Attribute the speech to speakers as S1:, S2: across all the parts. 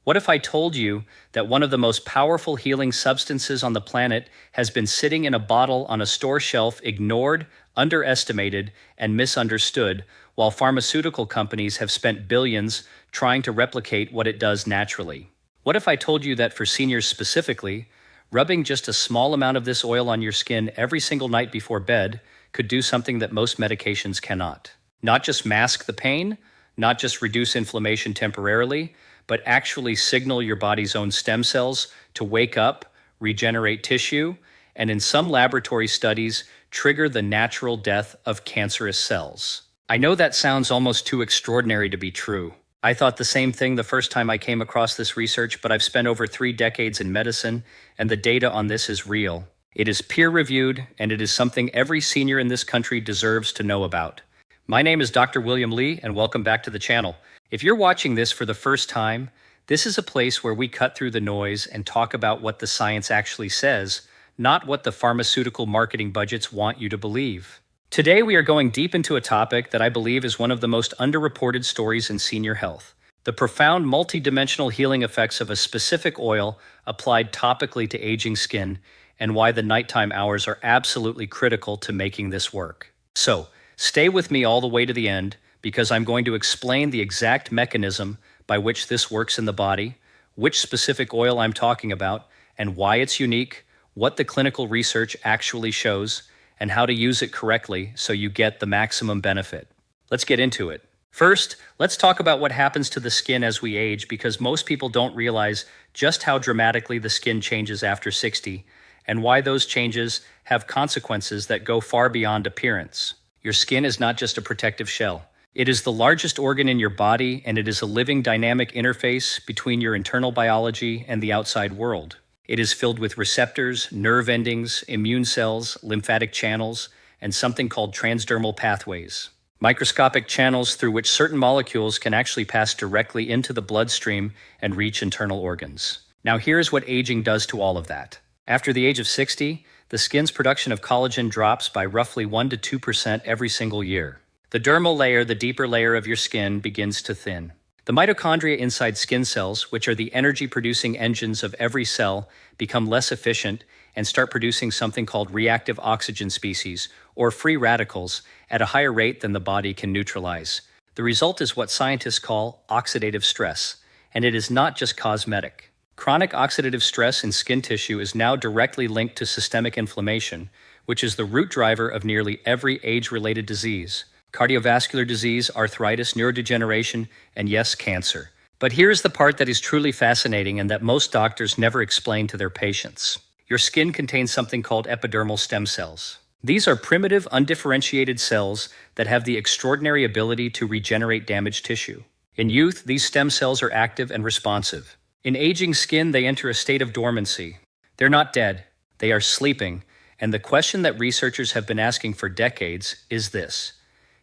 S1: What if I told you that one of the most powerful healing substances on the planet has been sitting in a bottle on a store shelf, ignored, underestimated, and misunderstood, while pharmaceutical companies have spent billions trying to replicate what it does naturally? What if I told you that for seniors specifically, rubbing just a small amount of this oil on your skin every single night before bed could do something that most medications cannot? Not just mask the pain, not just reduce inflammation temporarily, but actually signal your body's own stem cells to wake up, regenerate tissue, and in some laboratory studies, trigger the natural death of cancerous cells. I know that sounds almost too extraordinary to be true. I thought the same thing the first time I came across this research, but I've spent over 3 decades in medicine, and the data on this is real. It is peer-reviewed, and it is something every senior in this country deserves to know about. My name is Dr. William Lee, and welcome back to the channel. If you're watching this for the first time, this is a place where we cut through the noise and talk about what the science actually says, not what the pharmaceutical marketing budgets want you to believe. Today, we are going deep into a topic that I believe is one of the most underreported stories in senior health: the profound multidimensional healing effects of a specific oil applied topically to aging skin, and why the nighttime hours are absolutely critical to making this work. So, stay with me all the way to the end, because I'm going to explain the exact mechanism by which this works in the body, which specific oil I'm talking about, and why it's unique, what the clinical research actually shows, and how to use it correctly so you get the maximum benefit. Let's get into it. First, let's talk about what happens to the skin as we age, because most people don't realize just how dramatically the skin changes after 60, and why those changes have consequences that go far beyond appearance. Your skin is not just a protective shell. It is the largest organ in your body, and it is a living dynamic interface between your internal biology and the outside world. It is filled with receptors, nerve endings, immune cells, lymphatic channels, and something called transdermal pathways, microscopic channels through which certain molecules can actually pass directly into the bloodstream and reach internal organs. Now here's what aging does to all of that. After the age of 60, the skin's production of collagen drops by roughly 1 to 2% every single year. The dermal layer, the deeper layer of your skin, begins to thin. The mitochondria inside skin cells, which are the energy-producing engines of every cell, become less efficient and start producing something called reactive oxygen species, or free radicals, at a higher rate than the body can neutralize. The result is what scientists call oxidative stress, and it is not just cosmetic. Chronic oxidative stress in skin tissue is now directly linked to systemic inflammation, which is the root driver of nearly every age-related disease: cardiovascular disease, arthritis, neurodegeneration, and yes, cancer. But here's the part that is truly fascinating and that most doctors never explain to their patients. Your skin contains something called epidermal stem cells. These are primitive, undifferentiated cells that have the extraordinary ability to regenerate damaged tissue. In youth, these stem cells are active and responsive. In aging skin, they enter a state of dormancy. They're not dead, they are sleeping, and the question that researchers have been asking for decades is this: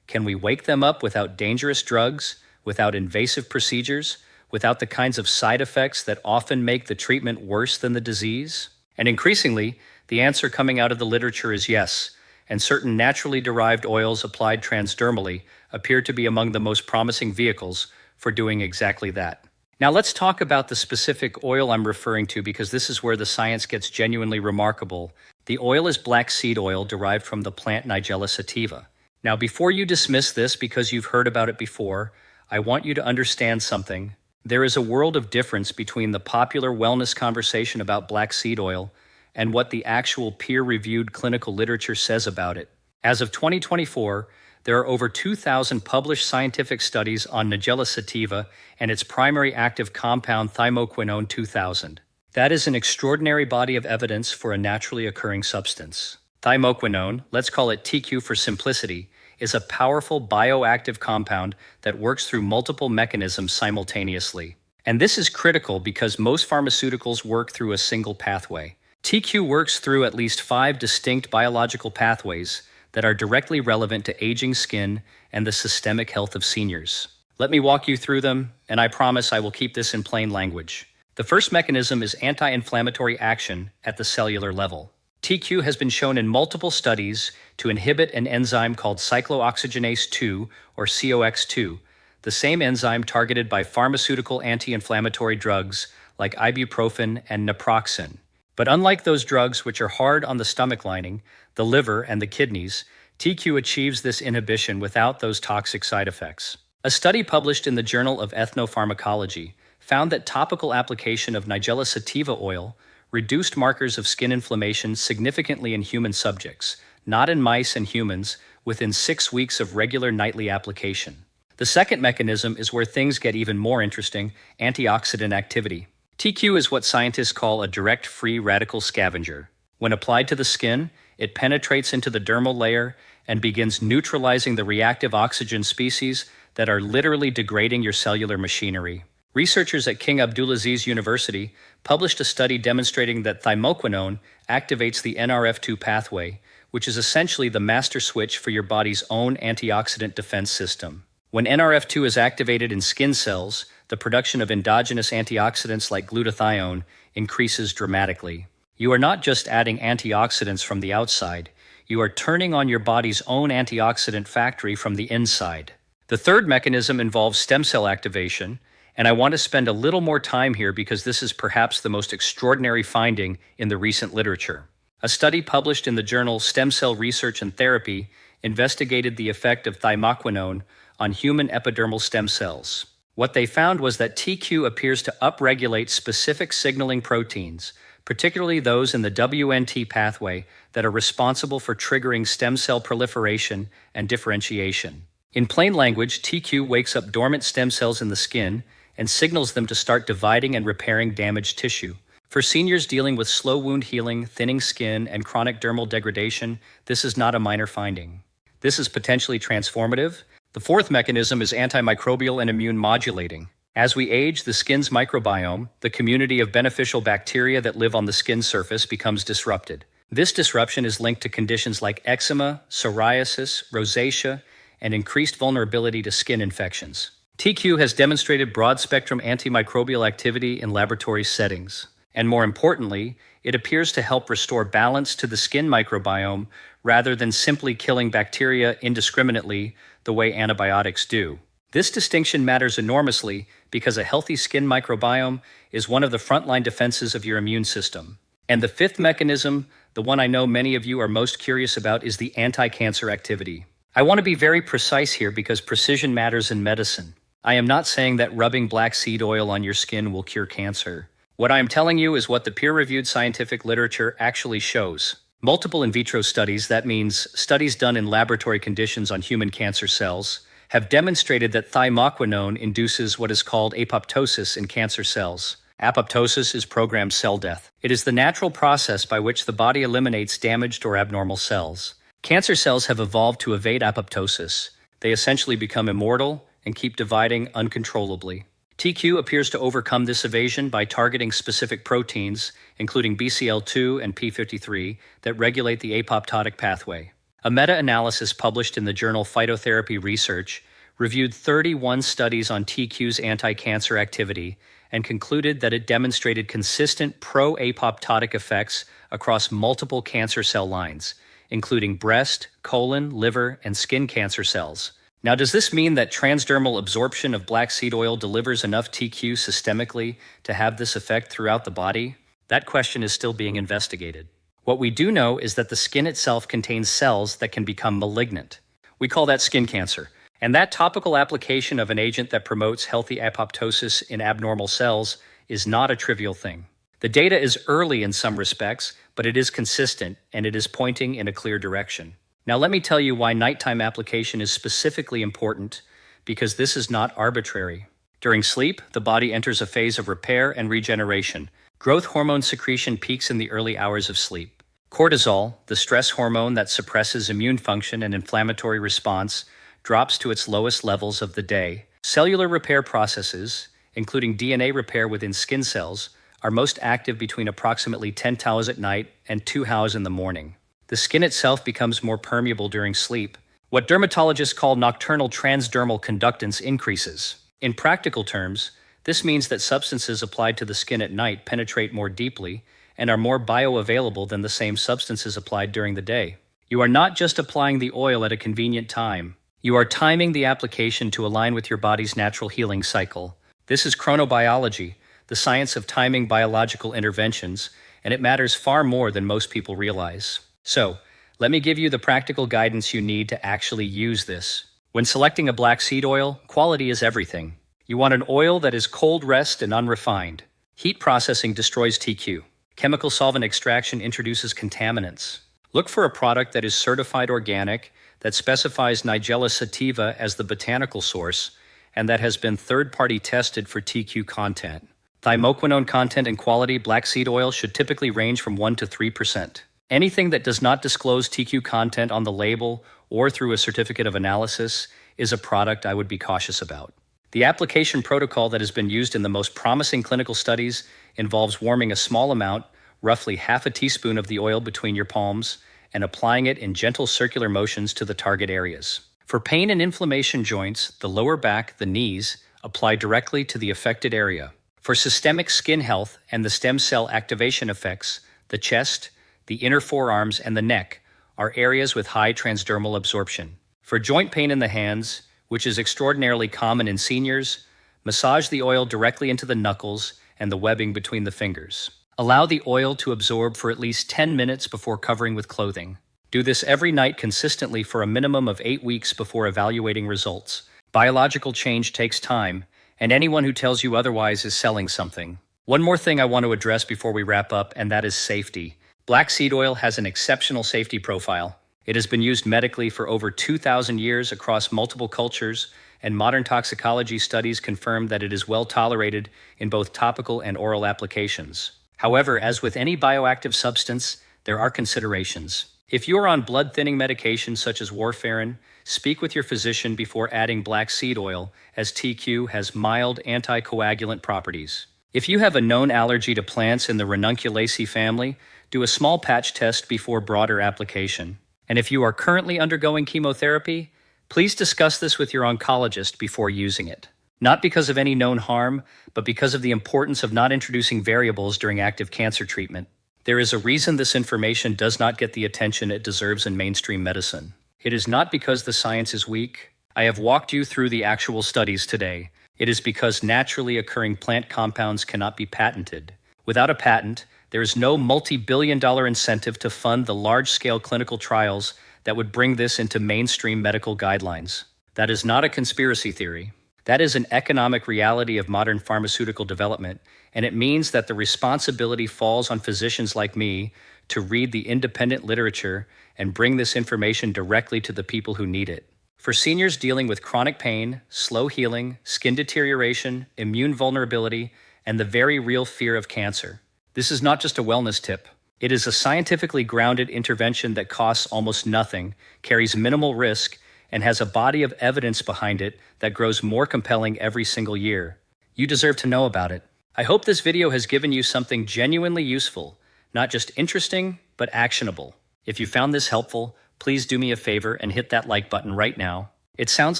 S1: can we wake them up without dangerous drugs, without invasive procedures, without the kinds of side effects that often make the treatment worse than the disease? And increasingly, the answer coming out of the literature is yes, and certain naturally derived oils applied transdermally appear to be among the most promising vehicles for doing exactly that. Now let's talk about the specific oil I'm referring to, because this is where the science gets genuinely remarkable. The oil is black seed oil derived from the plant Nigella sativa. Now, before you dismiss this because you've heard about it before, I want you to understand something. There is a world of difference between the popular wellness conversation about black seed oil and what the actual peer-reviewed clinical literature says about it. As of 2024, there are over 2,000 published scientific studies on Nigella sativa and its primary active compound thymoquinone 2000. That is an extraordinary body of evidence for a naturally occurring substance. Thymoquinone, let's call it TQ for simplicity, is a powerful bioactive compound that works through multiple mechanisms simultaneously. And this is critical because most pharmaceuticals work through a single pathway. TQ works through at least 5 distinct biological pathways that are directly relevant to aging skin and the systemic health of seniors. Let me walk you through them, and I promise I will keep this in plain language. The first mechanism is anti-inflammatory action at the cellular level. TQ has been shown in multiple studies to inhibit an enzyme called cyclooxygenase 2, or COX2, the same enzyme targeted by pharmaceutical anti-inflammatory drugs like ibuprofen and naproxen. But unlike those drugs which are hard on the stomach lining, the liver, and the kidneys, TQ achieves this inhibition without those toxic side effects. A study published in the Journal of Ethnopharmacology found that topical application of Nigella sativa oil reduced markers of skin inflammation significantly in human subjects, not in mice and humans, within 6 weeks of regular nightly application. The second mechanism is where things get even more interesting: antioxidant activity. TQ is what scientists call a direct free radical scavenger. When applied to the skin, it penetrates into the dermal layer and begins neutralizing the reactive oxygen species that are literally degrading your cellular machinery. Researchers at King Abdulaziz University published a study demonstrating that thymoquinone activates the NRF2 pathway, which is essentially the master switch for your body's own antioxidant defense system. When NRF2 is activated in skin cells, the production of endogenous antioxidants like glutathione increases dramatically. You are not just adding antioxidants from the outside, you are turning on your body's own antioxidant factory from the inside. The third mechanism involves stem cell activation, and I want to spend a little more time here because this is perhaps the most extraordinary finding in the recent literature. A study published in the journal Stem Cell Research and Therapy investigated the effect of thymoquinone on human epidermal stem cells. What they found was that TQ appears to upregulate specific signaling proteins, particularly those in the WNT pathway that are responsible for triggering stem cell proliferation and differentiation. In plain language, TQ wakes up dormant stem cells in the skin and signals them to start dividing and repairing damaged tissue. For seniors dealing with slow wound healing, thinning skin, and chronic dermal degradation, this is not a minor finding. This is potentially transformative. The fourth mechanism is antimicrobial and immune modulating. As we age, the skin's microbiome, the community of beneficial bacteria that live on the skin surface, becomes disrupted. This disruption is linked to conditions like eczema, psoriasis, rosacea, and increased vulnerability to skin infections. TQ has demonstrated broad-spectrum antimicrobial activity in laboratory settings. And more importantly, it appears to help restore balance to the skin microbiome rather than simply killing bacteria indiscriminately the way antibiotics do. This distinction matters enormously because a healthy skin microbiome is one of the frontline defenses of your immune system. And the fifth mechanism, the one I know many of you are most curious about, is the anti-cancer activity. I want to be very precise here because precision matters in medicine. I am not saying that rubbing black seed oil on your skin will cure cancer. What I am telling you is what the peer-reviewed scientific literature actually shows. Multiple in vitro studies, that means studies done in laboratory conditions on human cancer cells, have demonstrated that thymoquinone induces what is called apoptosis in cancer cells. Apoptosis is programmed cell death. It is the natural process by which the body eliminates damaged or abnormal cells. Cancer cells have evolved to evade apoptosis. They essentially become immortal and keep dividing uncontrollably. TQ appears to overcome this evasion by targeting specific proteins, including BCL2 and P53, that regulate the apoptotic pathway. A meta-analysis published in the journal Phytotherapy Research reviewed 31 studies on TQ's anti-cancer activity and concluded that it demonstrated consistent pro-apoptotic effects across multiple cancer cell lines, including breast, colon, liver, and skin cancer cells. Now, does this mean that transdermal absorption of black seed oil delivers enough TQ systemically to have this effect throughout the body? That question is still being investigated. What we do know is that the skin itself contains cells that can become malignant. We call that skin cancer. And that topical application of an agent that promotes healthy apoptosis in abnormal cells is not a trivial thing. The data is early in some respects, but it is consistent and it is pointing in a clear direction. Now let me tell you why nighttime application is specifically important, because this is not arbitrary. During sleep, the body enters a phase of repair and regeneration. Growth hormone secretion peaks in the early hours of sleep. Cortisol, the stress hormone that suppresses immune function and inflammatory response, drops to its lowest levels of the day. Cellular repair processes, including DNA repair within skin cells, are most active between approximately 10 hours at night and 2 hours in the morning. The skin itself becomes more permeable during sleep. What dermatologists call nocturnal transdermal conductance increases. In practical terms, this means that substances applied to the skin at night penetrate more deeply and are more bioavailable than the same substances applied during the day. You are not just applying the oil at a convenient time. You are timing the application to align with your body's natural healing cycle. This is chronobiology, the science of timing biological interventions, and it matters far more than most people realize. So, let me give you the practical guidance you need to actually use this. When selecting a black seed oil, quality is everything. You want an oil that is cold pressed and unrefined. Heat processing destroys TQ. Chemical solvent extraction introduces contaminants. Look for a product that is certified organic, that specifies Nigella sativa as the botanical source, and that has been third-party tested for TQ content. Thymoquinone content and quality black seed oil should typically range from 1 to 3%. Anything that does not disclose TQ content on the label or through a certificate of analysis is a product I would be cautious about. The application protocol that has been used in the most promising clinical studies involves warming a small amount, roughly half a teaspoon of the oil between your palms, and applying it in gentle circular motions to the target areas. For pain and inflammation joints, the lower back, the knees, apply directly to the affected area. For systemic skin health and the stem cell activation effects, the chest, the inner forearms, and the neck are areas with high transdermal absorption. For joint pain in the hands, which is extraordinarily common in seniors, massage the oil directly into the knuckles and the webbing between the fingers. Allow the oil to absorb for at least 10 minutes before covering with clothing. Do this every night consistently for a minimum of 8 weeks before evaluating results. Biological change takes time, and anyone who tells you otherwise is selling something. One more thing I want to address before we wrap up, and that is safety. Black seed oil has an exceptional safety profile. It has been used medically for over 2,000 years across multiple cultures, and modern toxicology studies confirm that it is well tolerated in both topical and oral applications. However, as with any bioactive substance, there are considerations. If you are on blood-thinning medications such as warfarin, speak with your physician before adding black seed oil, as TQ has mild anticoagulant properties. If you have a known allergy to plants in the Ranunculaceae family, do a small patch test before broader application. And if you are currently undergoing chemotherapy, please discuss this with your oncologist before using it. Not because of any known harm, but because of the importance of not introducing variables during active cancer treatment. There is a reason this information does not get the attention it deserves in mainstream medicine. It is not because the science is weak. I have walked you through the actual studies today. It is because naturally occurring plant compounds cannot be patented. Without a patent, there is no multi-billion-dollar incentive to fund the large-scale clinical trials that would bring this into mainstream medical guidelines. That is not a conspiracy theory. That is an economic reality of modern pharmaceutical development, and it means that the responsibility falls on physicians like me to read the independent literature and bring this information directly to the people who need it. For seniors dealing with chronic pain, slow healing, skin deterioration, immune vulnerability, and the very real fear of cancer, this is not just a wellness tip. It is a scientifically grounded intervention that costs almost nothing, carries minimal risk, and has a body of evidence behind it that grows more compelling every single year. You deserve to know about it. I hope this video has given you something genuinely useful, not just interesting, but actionable. If you found this helpful, please do me a favor and hit that like button right now. It sounds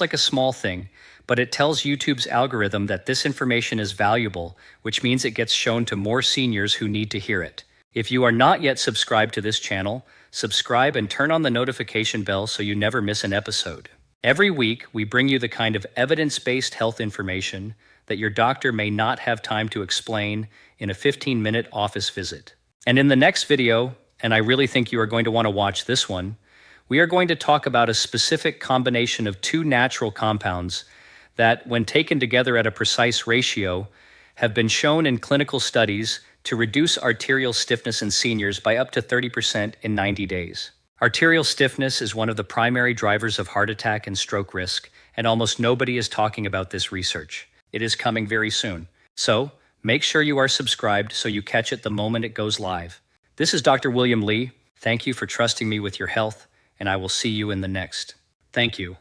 S1: like a small thing, but it tells YouTube's algorithm that this information is valuable, which means it gets shown to more seniors who need to hear it. If you are not yet subscribed to this channel, subscribe and turn on the notification bell so you never miss an episode. Every week, we bring you the kind of evidence-based health information that your doctor may not have time to explain in a 15-minute office visit. And in the next video, and I really think you are going to want to watch this one, we are going to talk about a specific combination of two natural compounds that, when taken together at a precise ratio, have been shown in clinical studies to reduce arterial stiffness in seniors by up to 30% in 90 days. Arterial stiffness is one of the primary drivers of heart attack and stroke risk, and almost nobody is talking about this research. It is coming very soon. So, make sure you are subscribed so you catch it the moment it goes live. This is Dr. William Lee. Thank you for trusting me with your health, and I will see you in the next. Thank you.